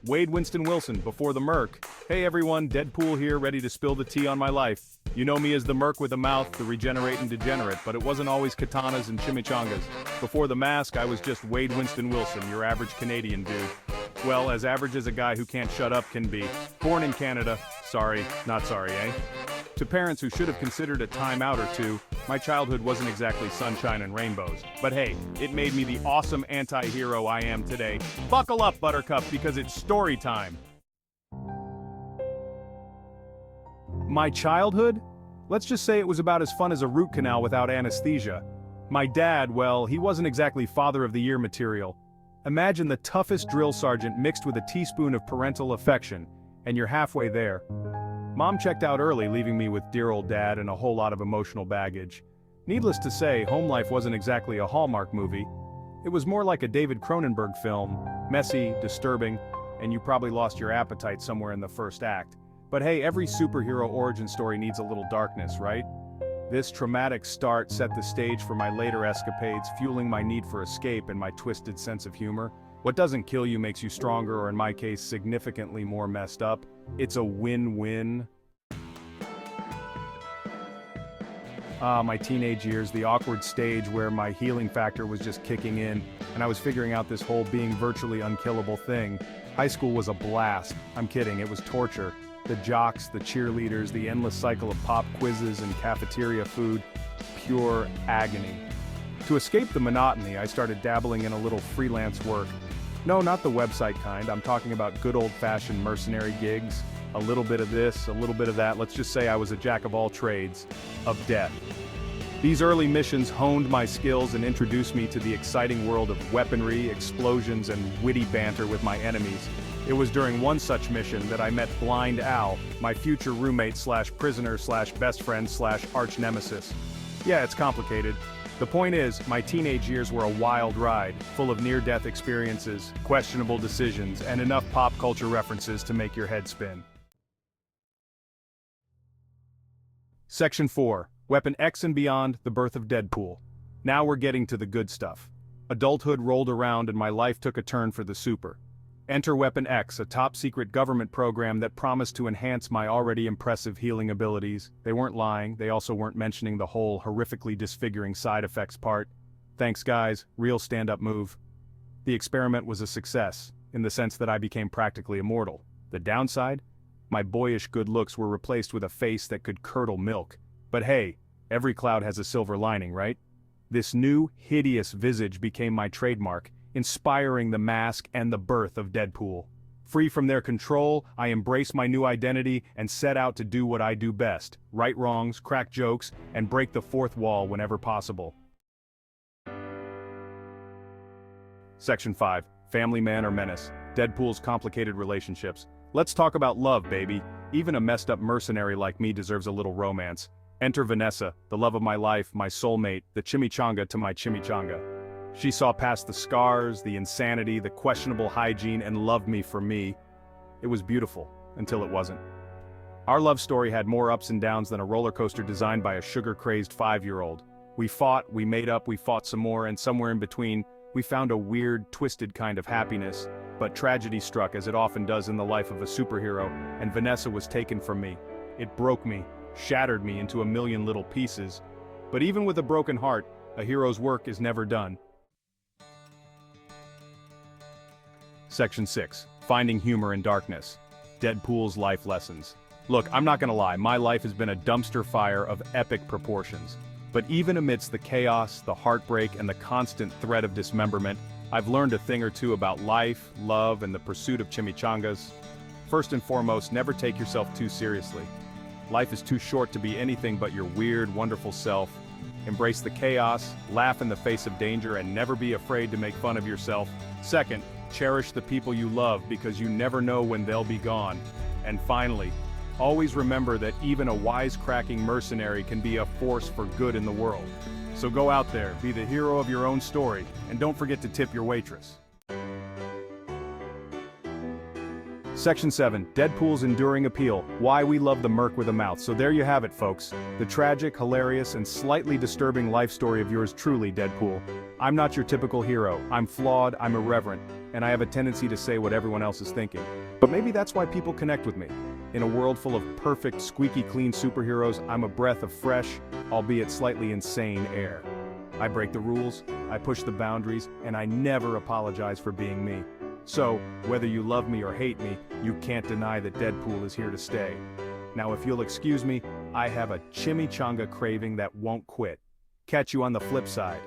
Wade Winston Wilson, before the Merc. Hey everyone, Deadpool here, ready to spill the tea on my life. You know me as the Merc with a mouth, the regenerating degenerate, but it wasn't always katanas and chimichangas. Before the mask, I was just Wade Winston Wilson, your average Canadian dude. Well, as average as a guy who can't shut up can be. Born in Canada. Sorry, not sorry, eh? To parents who should have considered a timeout or two, my childhood wasn't exactly sunshine and rainbows. But hey, it made me the awesome anti-hero I am today. Buckle up, Buttercup, because it's story time. My childhood? Let's just say it was about as fun as a root canal without anesthesia. My dad, well, he wasn't exactly father of the year material. Imagine the toughest drill sergeant mixed with a teaspoon of parental affection, and you're halfway there. Mom checked out early, leaving me with dear old dad and a whole lot of emotional baggage. Needless to say, home life wasn't exactly a Hallmark movie. It was more like a David Cronenberg film, messy, disturbing, and you probably lost your appetite somewhere in the first act. But hey, every superhero origin story needs a little darkness, right? This traumatic start set the stage for my later escapades, fueling my need for escape and my twisted sense of humor. What doesn't kill you makes you stronger, or in my case, significantly more messed up. It's a win-win. My teenage years, the awkward stage where my healing factor was just kicking in, and I was figuring out this whole being virtually unkillable thing. High school was a blast. I'm kidding, it was torture. The jocks, the cheerleaders, the endless cycle of pop quizzes and cafeteria food, pure agony. To escape the monotony, I started dabbling in a little freelance work. No, not the website kind, I'm talking about good old-fashioned mercenary gigs. A little bit of this, a little bit of that. Let's just say I was a jack of all trades, of death. These early missions honed my skills and introduced me to the exciting world of weaponry, explosions, and witty banter with my enemies. It was during one such mission that I met Blind Al, my future roommate slash prisoner slash best friend slash arch nemesis. Yeah, it's complicated. The point is, my teenage years were a wild ride, full of near-death experiences, questionable decisions, and enough pop culture references to make your head spin. Section 4. Weapon X and Beyond, the Birth of Deadpool. Now we're getting to the good stuff. Adulthood rolled around and my life took a turn for the super. Enter Weapon X, a top-secret government program that promised to enhance my already impressive healing abilities. They weren't lying, they also weren't mentioning the whole horrifically disfiguring side effects part. Thanks guys, real stand-up move. The experiment was a success, in the sense that I became practically immortal. The downside? My boyish good looks were replaced with a face that could curdle milk. But hey, every cloud has a silver lining, right? This new, hideous visage became my trademark, inspiring the mask and the birth of Deadpool. Free from their control, I embrace my new identity and set out to do what I do best: right wrongs, crack jokes, and break the fourth wall whenever possible. Section 5. Family Man or Menace. Deadpool's complicated relationships. Let's talk about love, baby. Even a messed up mercenary like me deserves a little romance. Enter Vanessa, the love of my life, my soulmate, the chimichanga to my chimichanga. She saw past the scars, the insanity, the questionable hygiene, and loved me for me. It was beautiful, until it wasn't. Our love story had more ups and downs than a roller coaster designed by a sugar-crazed 5-year-old. We fought, we made up, we fought some more, and somewhere in between, we found a weird, twisted kind of happiness. But tragedy struck, as it often does in the life of a superhero, and Vanessa was taken from me. It broke me, shattered me into a million little pieces. But even with a broken heart, a hero's work is never done. Section 6. Finding Humor in Darkness. Deadpool's Life Lessons. Look, I'm not gonna lie, my life has been a dumpster fire of epic proportions. But even amidst the chaos, the heartbreak, and the constant threat of dismemberment, I've learned a thing or two about life, love, and the pursuit of chimichangas. First and foremost, never take yourself too seriously. Life is too short to be anything but your weird, wonderful self. Embrace the chaos, laugh in the face of danger, and never be afraid to make fun of yourself. Second, cherish the people you love because you never know when they'll be gone. And finally, always remember that even a wisecracking mercenary can be a force for good in the world. So go out there, be the hero of your own story, and don't forget to tip your waitress. Section 7, Deadpool's enduring appeal, why we love the merc with a mouth. So there you have it, folks. The tragic, hilarious, and slightly disturbing life story of yours truly, Deadpool. I'm not your typical hero. I'm flawed, I'm irreverent, and I have a tendency to say what everyone else is thinking. But maybe that's why people connect with me. In a world full of perfect, squeaky clean superheroes, I'm a breath of fresh, albeit slightly insane air. I break the rules, I push the boundaries, and I never apologize for being me. So, whether you love me or hate me, you can't deny that Deadpool is here to stay. Now if you'll excuse me, I have a chimichanga craving that won't quit. Catch you on the flip side.